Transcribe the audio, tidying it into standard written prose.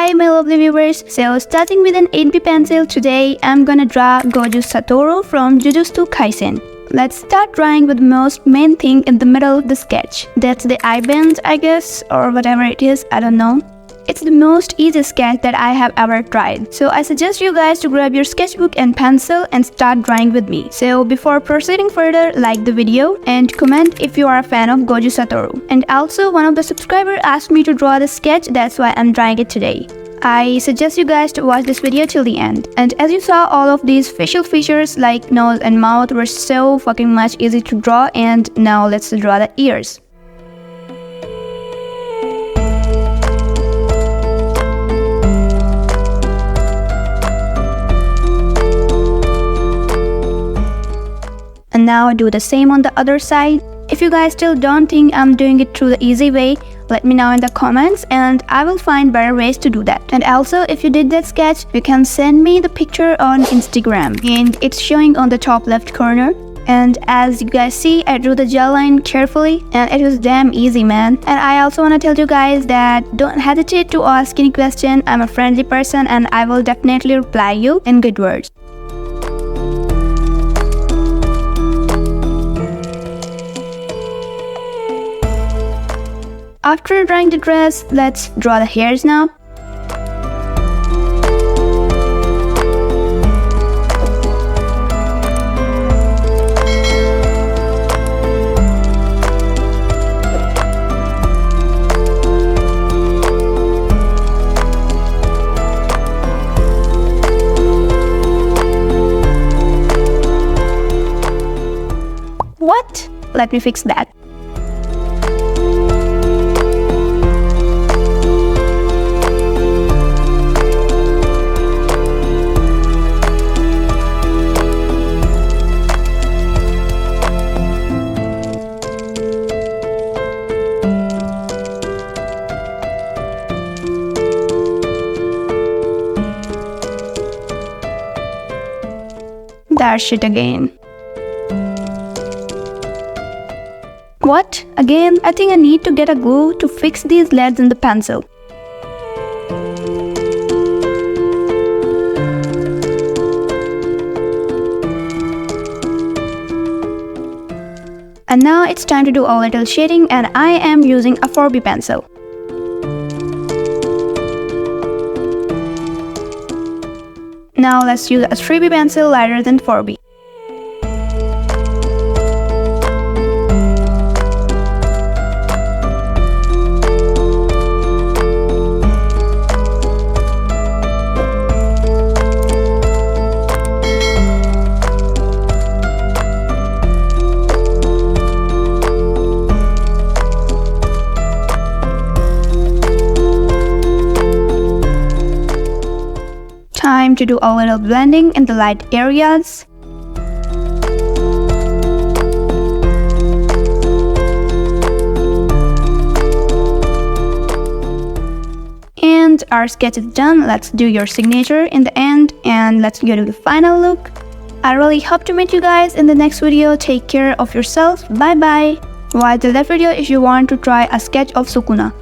Hi my lovely viewers, so starting with an 8B pencil, today I'm gonna draw Gojo Satoru from Jujutsu Kaisen. Let's start drawing with the most main thing in the middle of the sketch. That's the eye band, I guess, or whatever it is, I don't know. It's the most easy sketch that I have ever tried. So I suggest you guys to grab your sketchbook and pencil and start drawing with me. So before proceeding further, like the video and comment if you are a fan of Gojo Satoru. And also one of the subscribers asked me to draw the sketch, that's why I'm drawing it today. I suggest you guys to watch this video till the end. And as you saw, all of these facial features like nose and mouth were so fucking much easy to draw, and now let's draw the ears. And now do the same on the other side. If you guys still don't think I'm doing it through the easy way, let me know in the comments and I will find better ways to do that. And also, if you did that sketch, you can send me the picture on Instagram, and it's showing on the top left corner. And as you guys see, I drew the jawline carefully and it was damn easy, man. And I also want to tell you guys that don't hesitate to ask any question. I'm a friendly person and I will definitely reply you in good words. After drawing the dress, let's draw the hairs now. What? Let me fix that. That shit again. What? Again? I think I need to get a glue to fix these leads in the pencil. And now it's time to do a little shading, and I am using a 4B pencil. Now let's use a 3B pencil lighter than 4B. Time to do a little blending in the light areas. And our sketch is done. Let's do your signature in the end and let's go to the final look. I really hope to meet you guys in the next video. Take care of yourself. Bye bye. Watch the last video if you want to try a sketch of Sukuna.